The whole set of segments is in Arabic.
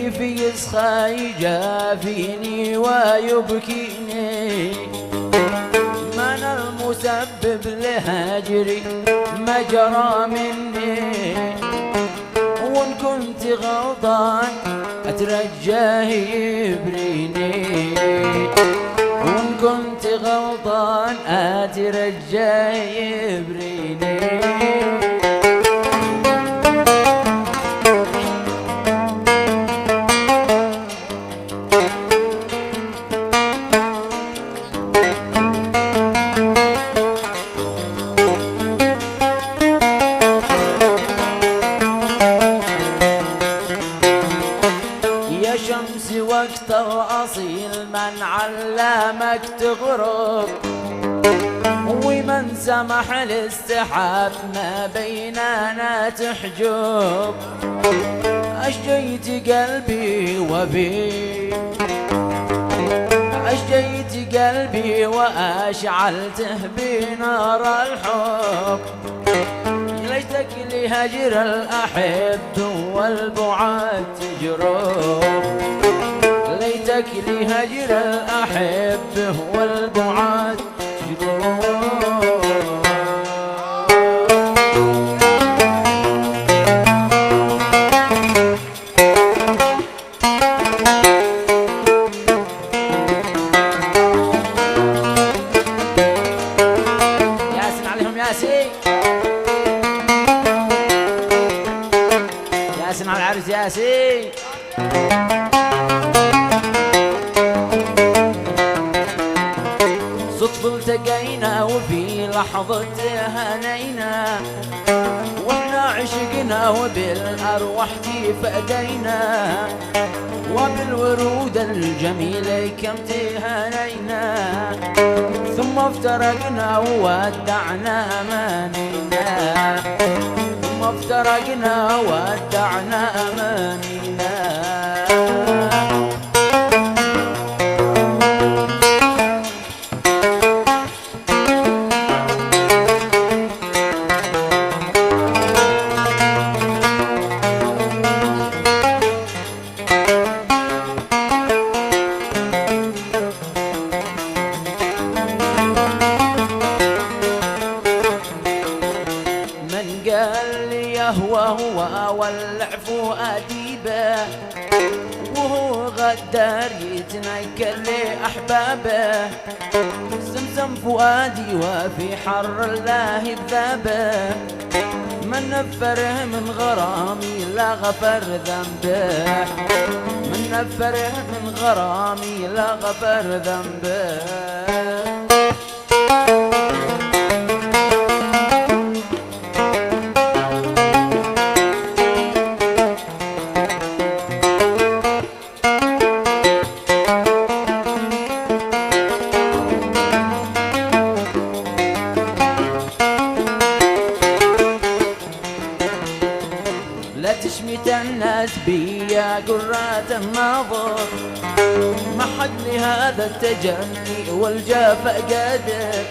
كيفي يسخى يجافيني ويبكيني، من المسبب لهجري ما جرى مني، وان كنت غلطان اترجاه يبريني، وان كنت غلطان اترجاه يبريني. شمس وقت الأصيل من علمك تغرب، ومن سمح للسحاب ما بيننا تحجب، أشجيت قلبي أشجيت قلبي وأشعلته بنار الحب، ليتك لهجر الأحب والبعاد تجرب، ليتك لهجر الأحب والبعاد تجرب. ياسين عليهم ياسين، ياسين على العرس ياسين. صدفة التقينا وفي لحظة هنينا، واحنا عشقنا وبالأرواح تفدينا، وبالورود الجميلة كم تهنينا، ثم افترقنا وودعنا أمانينا، ثم افترقنا وودعنا أمانينا. قال لي هو ولع فؤادي به، وهو غدار يتنكر لأحبابه، سمسم فؤادي وفي حر الله بذابه، من نفره من غرامي لا غفر ذنبه، من نفره من غرامي لا غفر ذنبه. لا تشمت الناس بيا قرات النظر، ما حد لهذا التجني والجافة قادر،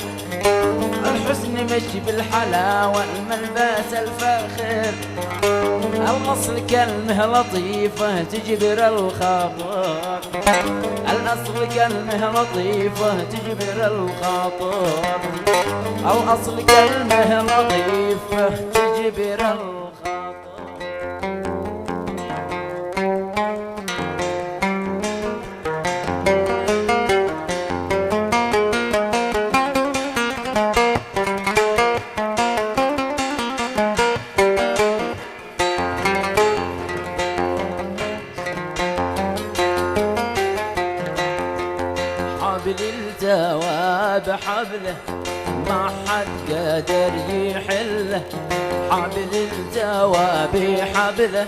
الحسن مشي بالحلاوة الملباس الفاخر، الأصل كلمة لطيفة تجبر الخاطر، الأصل كلمة لطيفة تجبر الخاطر، الأصل كلمة لطيفة تجبر الخاطر. حبل التوى بحبله ما حد قادر يحله، حبل التوى بحبله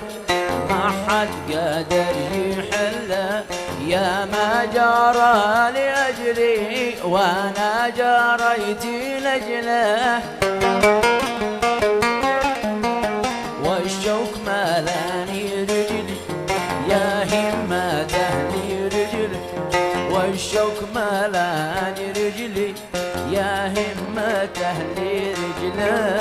ما حد قادر يحله، يا ما جرى لأجلي وانا جريت لأجله، والشوك ملاني رجلي يا همة أهلي رجلي، والشوك ملاني رجلي يا همة أهلي رجلي.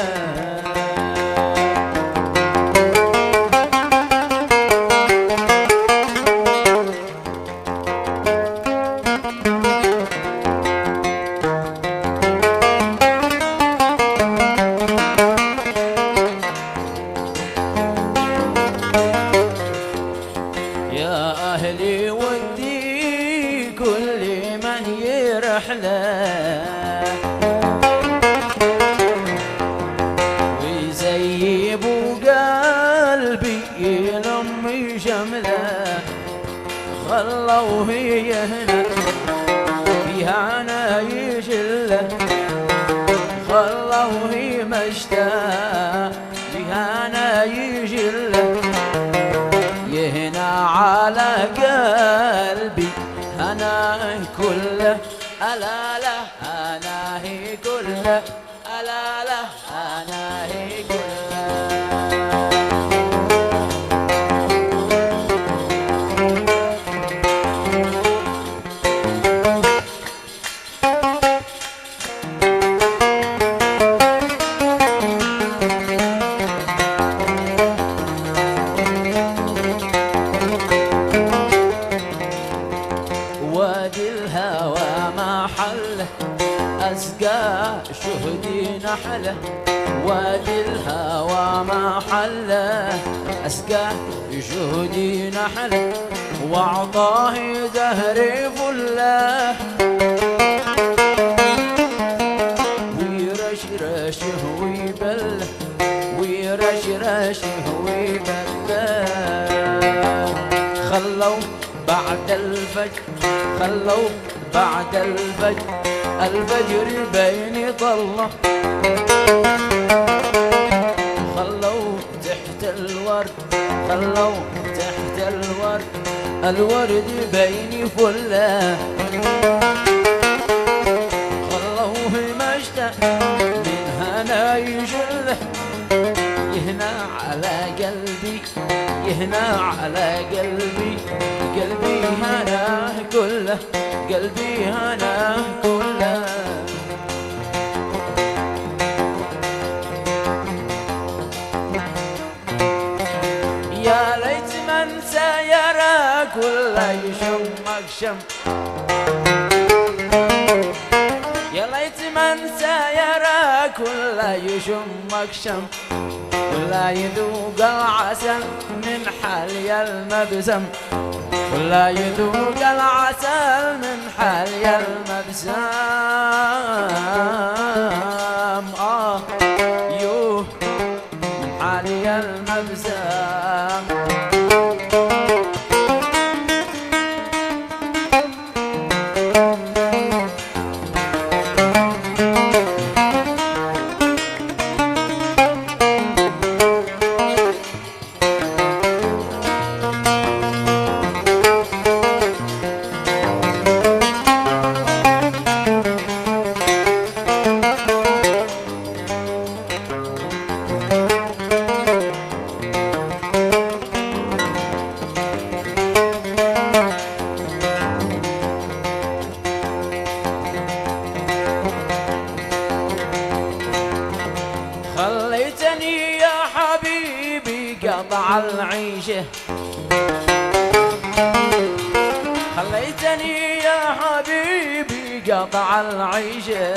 أهلي ودي كل من يرحله ويزيبوا قلبي لأمي شمله خلوه يهنى فيها أنا يجله خلوه مشتاق فيها أنا يجله يهنى على قلبي أنا كله ألا لا أنا هي كله ألا لا أنا هي كله وادي الهوى ما حله أسقى شهدي نحله وادي الهوى ما حله أسقى شهدي نحله وأعطاه زهري فله ويرشرشه ويبله ويرشرشه ويبله خلوا بعد الفجر خلوا بعد الفجر بين طلة خلوا تحت الورد خلوا تحت الورد بين فلة خلوه مشتاق من هنا يجله يهنى على قلبي يهنى على قلبي قلبي هنا كله قلبي هنا كله يا ليت من سيراك ولا يشمك شم يا ليت من سيراك ولا يشمك شم ولا يذوق العسل من حلي المبسم ولا يذوق العسل من حلي المبسم يوه من حلي المبسم خليتني يا حبيبي قطع العيشه خليتني يا حبيبي قطع العيشه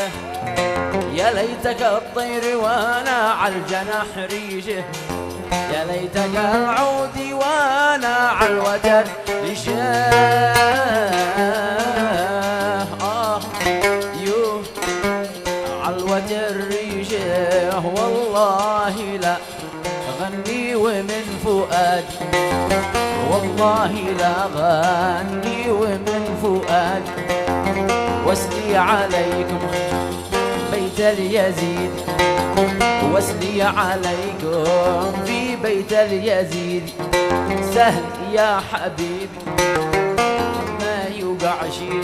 يا ليتك الطير وانا على الجناح ريشه يا ليتك العود وانا على الوتر ريشه يوه على الوتر ريشه والله لا غني ومن فؤادي والله لا غني ومن فؤادي واسلي عليكم بيت اليزيد واسلي عليكم في بيت اليزيد سهل يا حبيبي ما يوقع شيء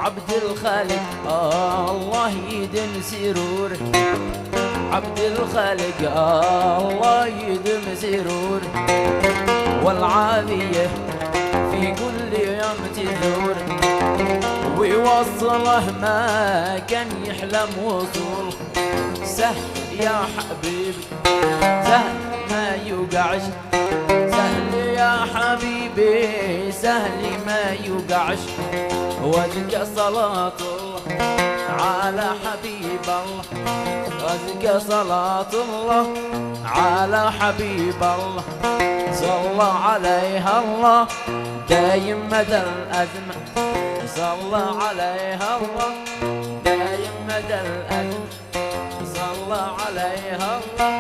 عبد الخالق الله يدم سرور عبد الخالق الله يدم سرور والعافية في كل يوم تدور ويوصله ما كان يحلم وصول سهل يا حبيبي سهل ما يقول يوقعش، سهل يا حبيبي سهل ما يوقعش. وازكى صلاة الله على حبيب الله، وازكى صلاة الله على حبيب الله، صلى عليها الله دايم مدى الأزمة، صلى عليها الله دايم مدى الأزمة، صلى عليها الله